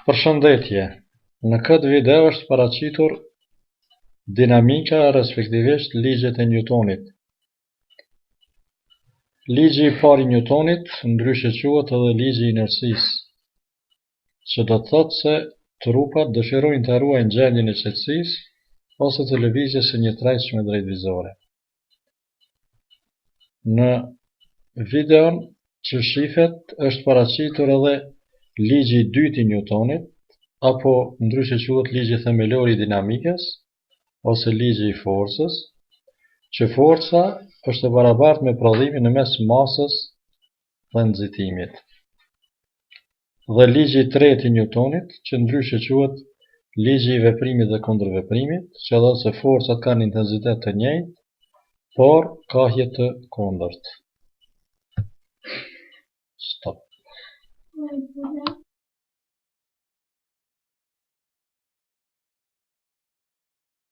Përshëndetje. Në këtë video është paraqitur dinamika, respektivisht ligjet e Newtonit. Ligji I parë I Newtonit ndryshe quhet edhe ligji I inercisë, që do të thotë se trupat dëshirojnë të ruajnë gjendjen e qetësisë ose të lëvizjes së një trecëshme drejtëvizore. Në videon që shifet është paraqitur edhe ligji I dytë I Newtonit, apo ndryshe quhet ligji themelor I dinamikës, ose ligji I forcës, që forca është e barabartë me prodhimin në mes masës dhe nxitimit. Dhe ligji I tretë I Newtonit, që ndryshe quhet ligji I veprimit dhe kundërveprimit, që thotë se forcat kanë intensitet të njëjtë, por kahje të kundërt.